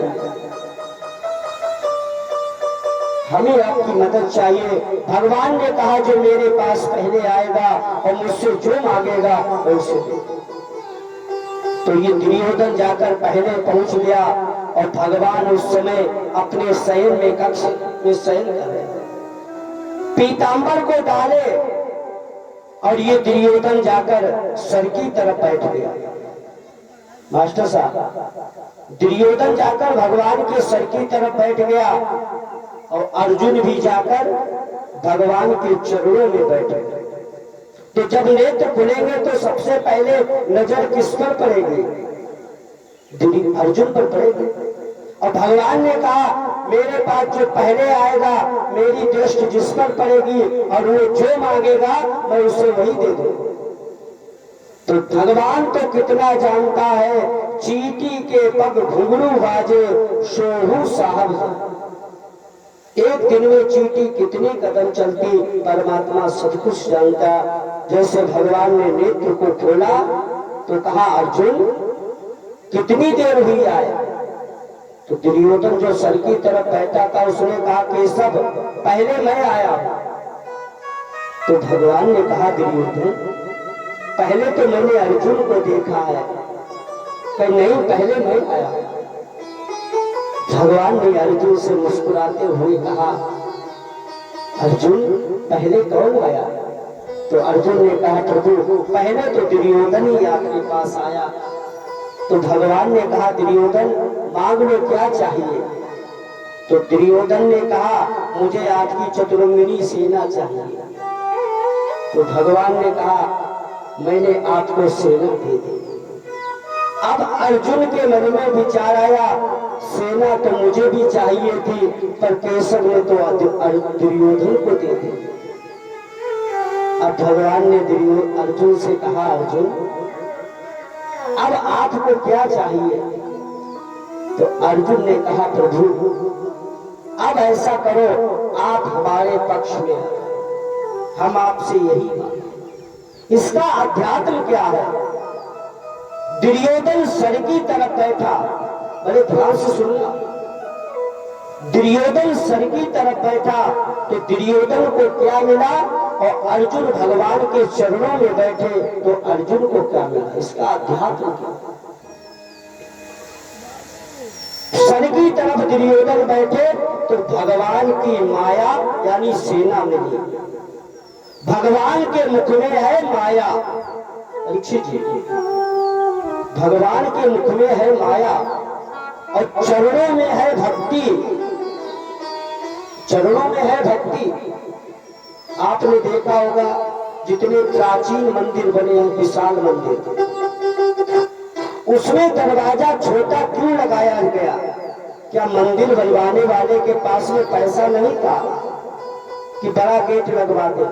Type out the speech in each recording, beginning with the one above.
चाहिए, हमें आपकी मदद चाहिए। भगवान ने कहा जो मेरे पास पहले आएगा और मुझसे जो मांगेगा मैं उसे दूंगा। तो ये दुर्योधन जाकर पहले पहुंच गया और भगवान उस समय अपने शयन में कक्ष में शयन कर रहे हैं, पीतांबर को डाले और ये दुर्योधन जाकर सर की तरफ बैठ गया। मास्टर साहब, दुर्योधन जाकर भगवान के सर की तरफ बैठ गया और अर्जुन भी जाकर भगवान के चरणों में बैठे। तो जब नेत्र खुलेंगे तो सबसे पहले नजर किस पर पड़ेगी? अर्जुन पर पड़ेगी। और भगवान ने कहा मेरे पास जो पहले आएगा मेरी दृष्टि जिस पर पड़ेगी और वो जो मांगेगा मैं उसे वही दे दूंगा। तो भगवान तो कितना जानता है, चींटी के पग घुंघरू बाजे सोहू साहब। एक दिन में चींटी कितनी कदम चलती परमात्मा सब कुछ जानता। जैसे भगवान ने नेत्र को खोला तो कहा अर्जुन कितनी देर हुई आए? तो दुर्योधन जो सर की तरफ बैठा था उसने कहा केशव पहले मैं आया। तो भगवान ने कहा दुर्योधन पहले तो मैंने अर्जुन को देखा है। कहीं नहीं, पहले मैं आया। भगवान ने अर्जुन से मुस्कुराते हुए कहा अर्जुन पहले कौन आया? तो अर्जुन ने कहा प्रभु पहले तो दुर्योधन ही आपके पास आया। तो भगवान ने कहा दुर्योधन मांग लो क्या चाहिए? तो दुर्योधन ने कहा मुझे आपकी चतुरंगिनी सेना चाहिए। तो भगवान ने कहा मैंने आपको सेना दे दी। अब अर्जुन के मन में विचार आया सेना तो मुझे भी चाहिए थी पर केशव ने तो दुर्योधन को दे दी। अब भगवान ने अर्जुन से कहा अर्जुन अब आपको क्या चाहिए? तो अर्जुन ने कहा प्रभु अब ऐसा करो आप हमारे पक्ष में हम आपसे यही मांगे। इसका अध्यात्म क्या है? दुर्योधन सर की तरफ बैठा, बड़े ध्यान से सुनना। दुर्योधन सर की तरफ बैठा तो दुर्योधन को क्या मिला और अर्जुन भगवान के चरणों में बैठे तो अर्जुन को क्या मिला? इसका अध्यात्म क्या? सर की तरफ दुर्योधन बैठे तो भगवान की माया यानी सेना मिली। भगवान के मुख में है माया। परीक्षित जी, भगवान के मुख में है माया और चरणों में है भक्ति। चरणों में है भक्ति। आपने देखा होगा जितने प्राचीन मंदिर बने हैं, विशाल मंदिर, उसमें दरवाजा छोटा क्यों लगाया गया? क्या मंदिर बनवाने वाले के पास में पैसा नहीं था कि बड़ा गेट लगवा दे?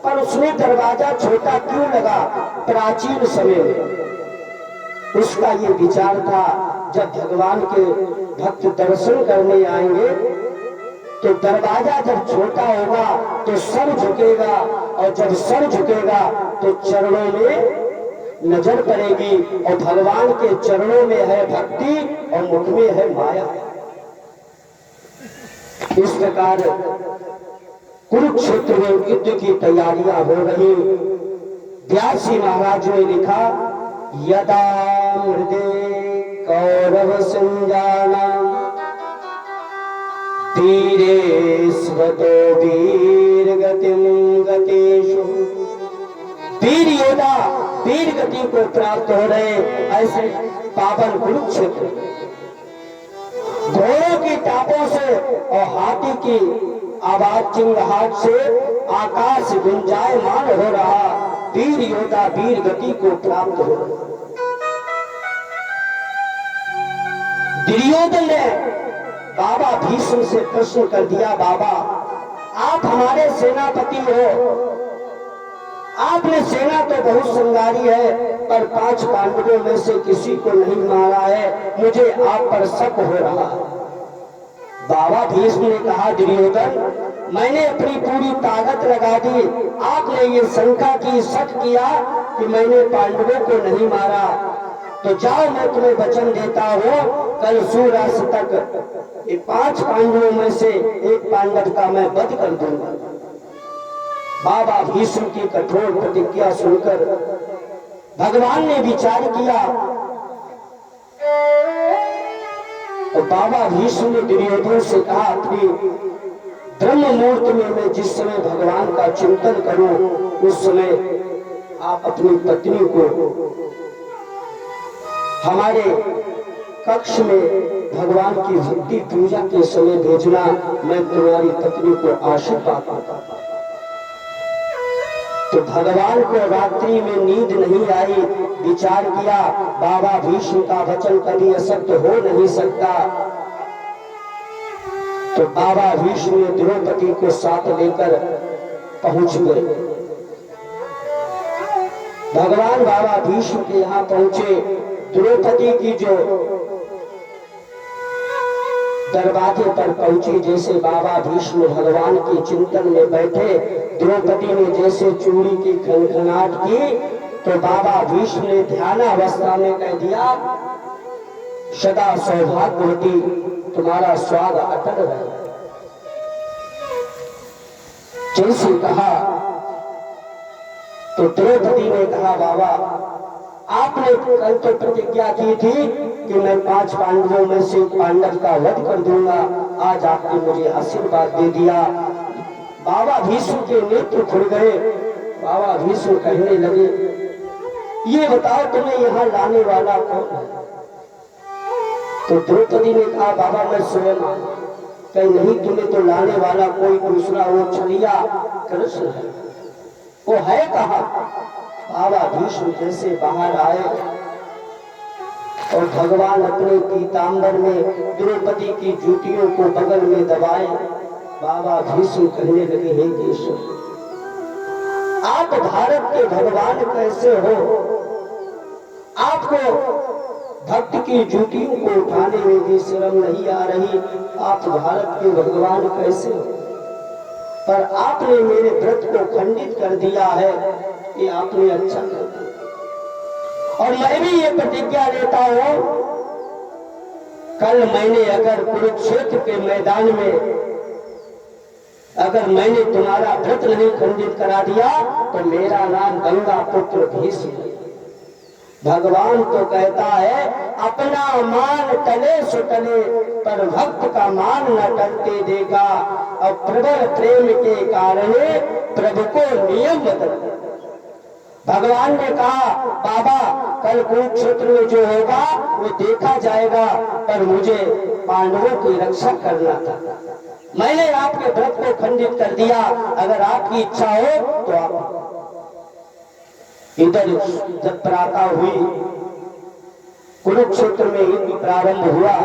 पर उसने दरवाजा छोटा क्यों लगा? प्राचीन समय में उसका ये विचार था जब भगवान के भक्त दर्शन करने आएंगे तो दरवाजा जब छोटा होगा तो सर झुकेगा और जब सर झुकेगा तो चरणों में नजर पड़ेगी और भगवान के चरणों में है भक्ति और मुख में है माया। इस प्रकार कुरुक्षेत्र में युद्ध की तैयारियां हो रही। व्यास जी महाराज ने लिखा यदा हृदय कौरव संजाना धीरे स्वतो वीर गतिम गतेषु। वीर योद्धा वीर गति को प्राप्त हो रहे ऐसे पावन कुरुक्षेत्र, घोड़ों की टापों से और हाथी की आवाज चिंगाहट से आकाश गुंजायमान हो रहा। वीर योद्धा वीर गति को प्राप्त हो रहा। दुर्योधन ने बाबा भीष्म से प्रश्न कर दिया बाबा आप हमारे सेनापति हो, आपने सेना तो बहुत संगारी है पर 5 पांडवों में से किसी को नहीं मारा है, मुझे आप पर शक हो रहा है। बाबा भीष्म ने कहा दुर्योधन मैंने अपनी पूरी ताकत लगा दी, आपने ये शंका की शक किया कि मैंने पांडवों को नहीं मारा, तो जाओ मैं तुम्हें वचन देता हूं कल सूर्यास्त तक ये 5 पांडवों में से एक पांडव का मैं वध कर दूंगा। बाबा भीष्म की कठोर प्रतिज्ञा सुनकर भगवान ने विचार किया और बाबा भीष्म ने दुर्योधन से कहा, अपनी ब्रह्म मुहूर्त में मैं जिस समय भगवान का चिंतन करूं उस समय आप अपनी पत्नी को हमारे कक्ष में भगवान की भक्ति पूजा के समय भेजना, मैं तुम्हारी पत्नी को आशीर्वाद देता। तो भगवान को रात्रि में नींद नहीं आई। विचार किया बाबा भीष्म का वचन कभी असत्य हो नहीं सकता। तो बाबा भीष्म ने द्रौपदी को साथ लेकर पहुंच गए। भगवान बाबा भीष्म के यहाँ पहुंचे। द्रौपदी की जो दरवाजे पर पहुंची, जैसे बाबा भीष्म भगवान के चिंतन में बैठे, द्रौपदी ने जैसे चूड़ी की खनखनाहट की तो बाबा भीष्म ने ध्यानावस्था में कह दिया, सदा सौभाग्यवती, तुम्हारा स्वाद अटल रहे। जैसे कहा तो द्रौपदी ने कहा, बाबा आपने कल तो प्रतिज्ञा की थी कि मैं 5 पांडवों में से पांडव का वध कर दूंगा, आज आपने मुझे आशीर्वाद दे दिया। बाबा भीष्म के नेत्र खुल गए। बाबा भीष्म कहने लगे, ये बताओ तुम्हें यहाँ लाने वाला कौन है? तो द्रौपदी ने कहा, बाबा मैं स्वयं आया। कहीं नहीं, तुम्हें तो लाने वाला कोई दूसरा, वो छलिया कृष्ण है। वो है कहा? बाबा भीष्म जैसे बाहर आए और भगवान अपने पीतांबर में द्रौपदी की जूतियों को बगल में दबाए, बाबा भीष्म कहने लगे, हे केशव, आप भारत के भगवान कैसे हो? आपको भक्त की जूतियों को उठाने में भी शर्म नहीं आ रही, आप भारत के भगवान कैसे हो? पर आपने मेरे व्रत को खंडित कर दिया है, ये आपने अच्छा कर दिया। और मैं भी ये प्रतिज्ञा लेता हूं, कल मैंने अगर कुरुक्षेत्र के मैदान में अगर मैंने तुम्हारा व्रत नहीं खंडित करा दिया तो मेरा नाम गंगा पुत्र भीष्म। भगवान तो कहता है, अपना मान टले सो टले पर भक्त का मान न टलते देगा। और प्रबल प्रेम के कारण प्रभु को नियम बदल। भगवान ने कहा, बाबा कल कुरुक्षेत्र में जो होगा वो देखा जाएगा, पर मुझे पांडवों की रक्षा करना था। मैंने आपके व्रत को खंडित कर दिया। अगर आपकी इच्छा हो तो आप इधर जब प्रातः हुई, कुरुक्षेत्र में युद्ध प्रारंभ हुआ,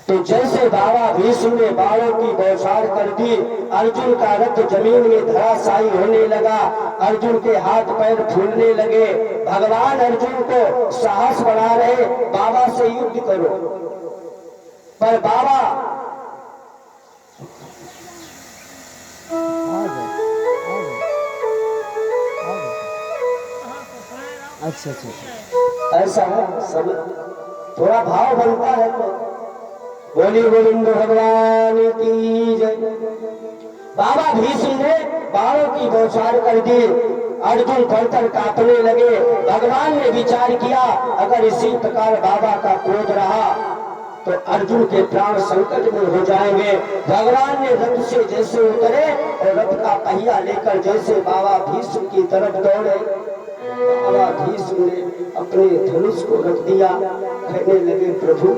तो जैसे बाबा भीष्म ने बाणों की बौछार कर दी, अर्जुन का रथ जमीन में धराशायी होने लगा, अर्जुन के हाथ पैर फूलने लगे। भगवान अर्जुन को साहस बढ़ा रहे, बाबा से युद्ध करो। पर बाबा अच्छा ऐसा है, सब थोड़ा भाव बनता है तो बोली गोविंद भगवान की जय। बाबा भीष्म ने बाणों की बौछार कर दी, अर्जुन थर-थर कांपने लगे। भगवान ने विचार किया, अगर इसी प्रकार बाबा का क्रोध रहा तो अर्जुन के प्राण संकट में हो जाएंगे। भगवान ने रथ से जैसे उतरे और रथ का पहिया लेकर जैसे बाबा भीष्म की तरफ दौड़े, बाबा भीष्म ने अपने धनुष को रख दिया। कहने लगे, प्रभु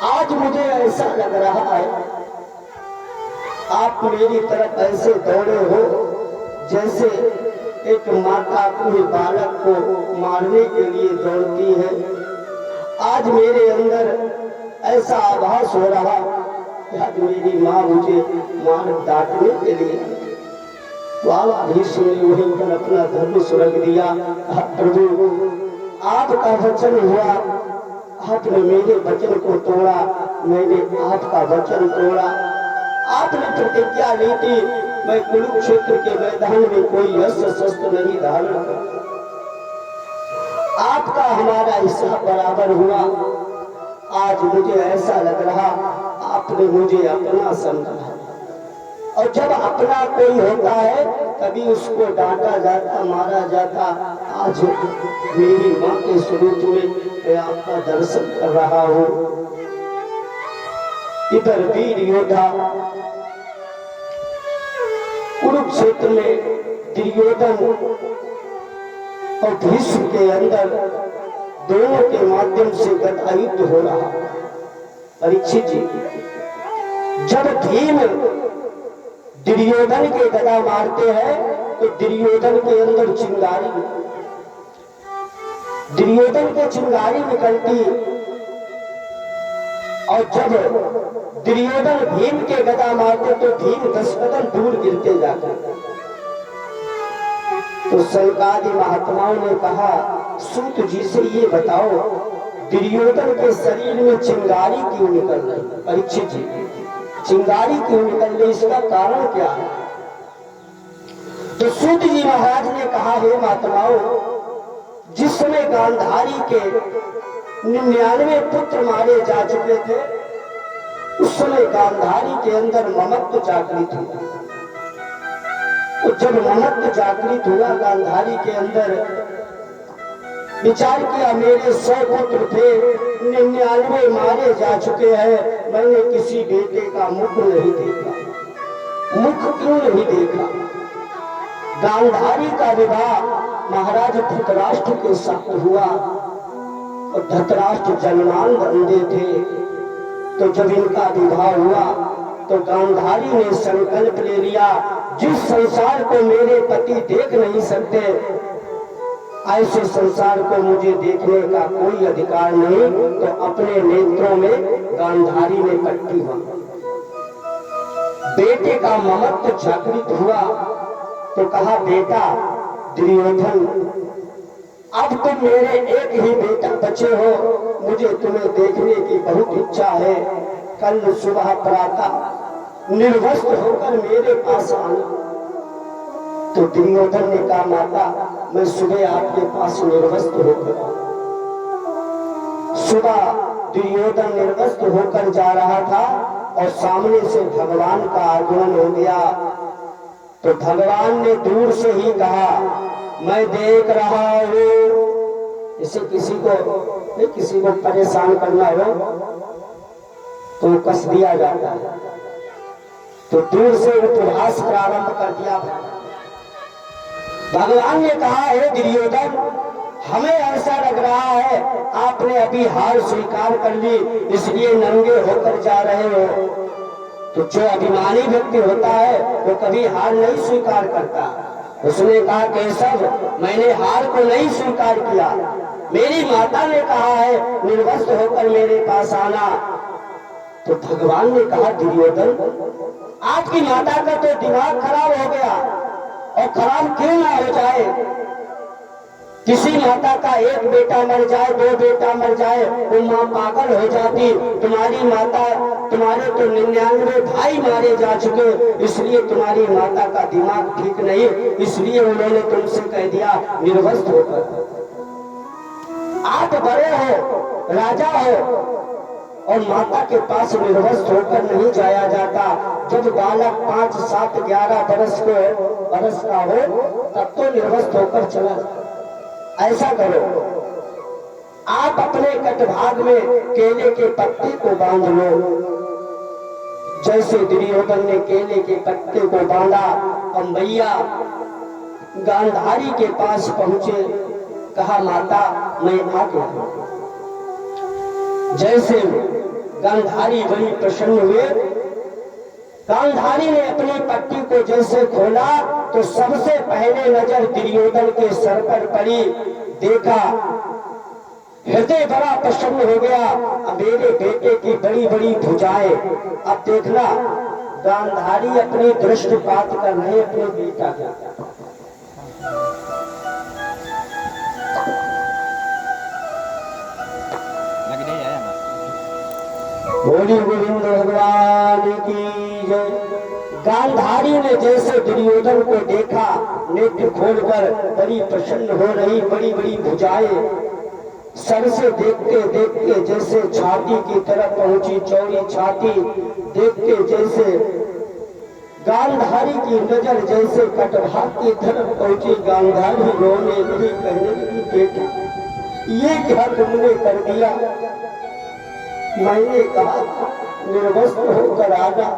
आज मुझे ऐसा लग रहा है आप मेरी तरफ ऐसे दौड़े हो जैसे एक माता अपने बालक को मारने के लिए दौड़ती है। आज मेरे अंदर ऐसा आभास हो रहा कि आज मेरी माँ मुझे मार डांटने के लिए। बाबा भीष्म ने वहीं पर अपना धनुष रख दिया। प्रभु आपका वचन हुआ, आपने मेरे वचन को तोड़ा, मैंने आपका वचन तोड़ा। आपने प्रतिज्ञा ली थी मैं कुरुक्षेत्र के मैदान में कोई अस्त्र शस्त्र नहीं धारण करूं। आपका हमारा हिस्सा बराबर हुआ। आज मुझे ऐसा लग रहा आपने मुझे अपना समझा। और जब अपना कोई होता है कभी उसको डांटा जाता, मारा जाता। आज मेरी माँ के स्वरूप में मैं आपका दर्शन कर रहा हूँ। इधर वीर योद्धा कुरुक्षेत्र में दुर्योधन और भीष्म के अंदर दोनों के माध्यम से गदा युद्ध हो रहा। परीक्षित जी, जब भीम दुर्योधन के गदा मारते हैं तो दुर्योधन के अंदर चिंगारी, दुर्योधन के चिंगारी निकलती। और जब दुर्योधन भीम के गदा मारते तो भीम 10 कदम दूर गिरते जाते। तो सनकादि महात्माओं ने कहा, सूत जी से ये बताओ दुर्योधन के शरीर में चिंगारी क्यों निकल रही? परीक्षित जी, चिंगारी क्यों निकल रही, इसका कारण क्या है? तो सूत जी महाराज ने कहा, हे महात्माओं, जिस समय गांधारी के 99 पुत्र मारे जा चुके थे, उस समय गांधारी के अंदर ममत्व जागृत हुआ। तो जब ममत्व जागृत हुआ गांधारी के अंदर, विचार किया मेरे 100 पुत्र थे, 99 मारे जा चुके हैं, मैंने किसी बेटे का मुख नहीं देखा। मुख क्यों नहीं देखा? गांधारी का विवाह महाराज धृतराष्ट्र के साथ हुआ और धृतराष्ट्र जन्मांध अंधे थे। तो जब इनका विवाह हुआ तो गांधारी ने संकल्प ले लिया, जिस संसार को मेरे पति देख नहीं सकते, ऐसे संसार को मुझे देखने का कोई अधिकार नहीं। तो अपने नेत्रों में गांधारी ने पट्टी बांधी। बेटे का ममत्व जागृत हुआ तो कहा, बेटा दुर्योधन, अब तुम मेरे एक ही बेटा बचे हो, मुझे तुम्हें देखने की बहुत इच्छा है। कल सुबह प्रातः निर्वस्त्र होकर मेरे पास आना। तो दुर्योधन ने कहा, माता मैं सुबह आपके पास निर्वस्त्र होकर। सुबह दुर्योधन निर्वस्त्र होकर जा रहा था और सामने से भगवान का आगमन हो गया। तो भगवान ने दूर से ही कहा, मैं देख रहा हूं। इसे किसी को परेशान करना हो तो कस दिया जाता है। तो दूर से उपहास प्रारंभ कर दिया। भगवान ने कहा, हे दुर्योधन, हमें ऐसा लग रहा है आपने अभी हार स्वीकार कर ली, इसलिए नंगे होकर जा रहे हो। तो जो अभिमानी व्यक्ति होता है वो कभी हार नहीं स्वीकार करता। उसने कहा, केशव, मैंने हार को नहीं स्वीकार किया, मेरी माता ने कहा है निर्वस्त्र होकर मेरे पास आना। तो भगवान ने कहा, दुर्योधन, आपकी माता का तो दिमाग खराब हो गया, और खराब क्यों ना हो जाए। किसी माता का एक बेटा मर जाए, 2 बेटा मर जाए, वो माँ पागल हो जाती। तुम्हारी माता, तुम्हारे तो 99 भाई मारे जा चुके, इसलिए तुम्हारी माता का दिमाग ठीक नहीं, इसलिए उन्होंने तुमसे कह दिया निर्वस्त्र होकर। आप बड़े हो, राजा हो, और माता के पास निर्वस्त्र होकर नहीं जाया जाता। जब बालक 5, 7, 11 बरस का हो तब तो निर्वस्त्र होकर चला जाए। ऐसा करो, आप अपने कटभाग में केले के पत्ते को बांध लो। जैसे दुर्योधन ने केले के पत्ते को बांधा और मैया गांधारी के पास पहुंचे, कहा, माता मैं आ गया। जैसे गांधारी बड़ी प्रसन्न हुए, गांधारी ने अपनी पट्टी को जैसे खोला तो सबसे पहले नजर दुर्योधन के सर पर पड़ी। देखा, हृदय बड़ा प्रसन्न हो गया, मेरे बेटे की बड़ी बड़ी भुजाएं। अब देखना, गांधारी अपनी दृष्टिपात कर रहे अपने बेटा का। बोली गोविंद भगवान की जय। गांधारी ने जैसे दुर्योधन को देखा, नेत्र खोलकर बड़ी प्रसन्न हो रही, बड़ी बड़ी भुजाएं। सर से देखते देखते जैसे छाती की तरफ पहुंची, चौड़ी छाती देखते जैसे गांधारी की नजर जैसे कटभाग की तरफ पहुंची, गांधारी रोने लगी, कहने लगी बेटा ये क्या तुमने कर दिया? मैंने कहा निर्वस्त्र होकर आना,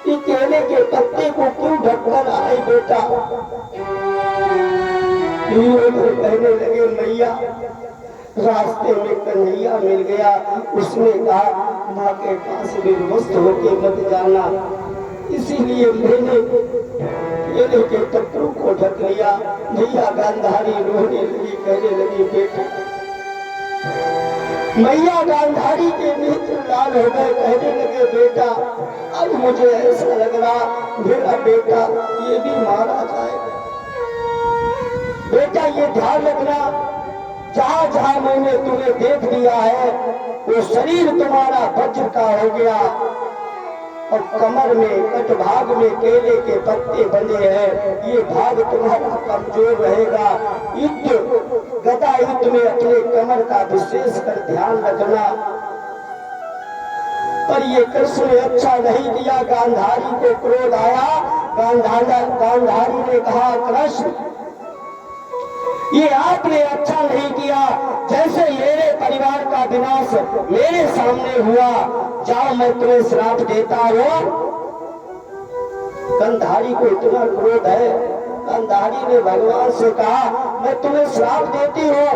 ये केले के पत्ते को क्यों ढककर आए बेटा? कहने लगे मैया रास्ते में कन्हैया मिल गया, उसने कहा माँ के पास निर्वस्त्र होके मत जाना, इसीलिए मैंने केले के पत्तों को ढक लिया। मैया गांधारी रोने लगी, कहने लगी बेटा, मैया गांधारी के नेत्र लाल हो गए, कहने लगे बेटा अब मुझे ऐसा लग रहा मेरा बेटा ये भी मारा जाएगा। बेटा ये ध्यान रखना, जहां जहां मैंने तुम्हें देख लिया है वो शरीर तुम्हारा वज्र का हो गया और कमर में कट भाग में केले के पत्ते बंधे हैं, ये भाग तुम्हारा कमजोर रहेगा। युद्ध गदा युद्ध में अपने कमर का विशेष कर ध्यान रखना। पर ये कृष्ण ने अच्छा नहीं किया, गांधारी को क्रोध आया। गांधारी ने कहा कृष्ण ये आपने अच्छा नहीं किया, जैसे मेरे परिवार का विनाश मेरे सामने हुआ, जाओ मैं तुम्हें श्राप देता हूँ। गांधारी को इतना क्रोध है, गांधारी ने भगवान से कहा मैं तुम्हें श्राप देती हूँ,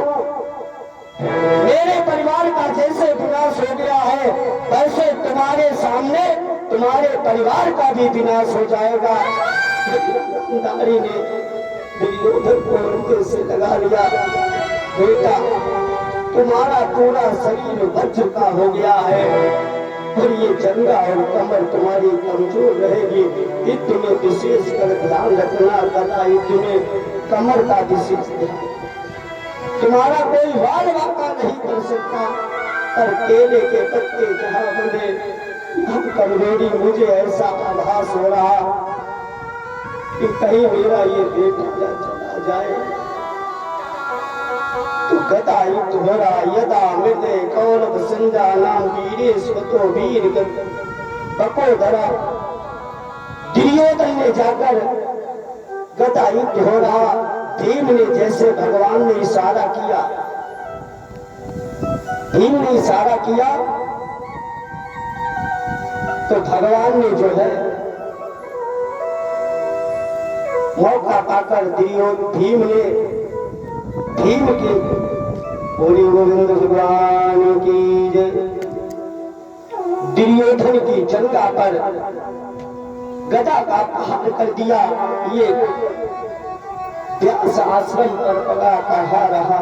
मेरे परिवार का जैसे विनाश हो गया है वैसे तुम्हारे सामने तुम्हारे परिवार का भी विनाश हो जाएगा। गांधारी ने दुर्योधन को उनके से लगा लिया, बेटा तुम्हारा पूरा शरीर वज्र का हो गया है और ये जंगा और कमर तुम्हारी कमजोर रहेगी, युद्ध में विशेष कर ध्यान रखना। गदा युद्ध में कमर का विशेष ध्यान, तुम्हारा कोई वार वाका नहीं कर सकता, पर केले के पत्ते जहां बने हम कमजोरी, मुझे ऐसा आभास हो रहा कि कहीं मेरा ये बेटा चला जाए। तो गदा युद्ध हो रहा, यदा मृदे कौरव संजा नाम वीरे स्वतो वीर बकोदरा। दुर्योधन ने जाकर गदा युद्ध हो रहा, भीम ने जैसे भगवान ने इशारा किया, भीम ने इशारा किया तो भगवान ने जो है मौका पाकर भीम ने भीम की बोली गोविंद भगवान की जय, दुर्योधन की जंगा पर गदा का प्रहार कर दिया। ये व्यास आश्रम पर पगा कहा रहा,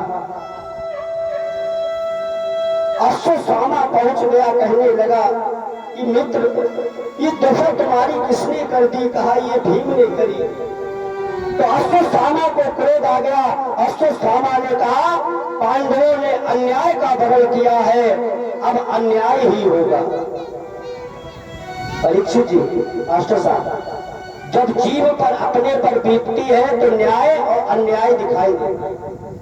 अश्वत्थामा पहुंच गया, कहने लगा कि मित्र ये दफा तुम्हारी किसने कर दी? कहा ये भीम ने करी। तो अश्वत्थामा को क्रोध आ गया, अश्वत्थामा ने कहा पांडवों ने अन्याय का बदल किया है, अब अन्याय ही होगा। परीक्षित जी मास्टर साहब, जब जीव पर अपने पर बीतती है तो न्याय और अन्याय दिखाई देता है।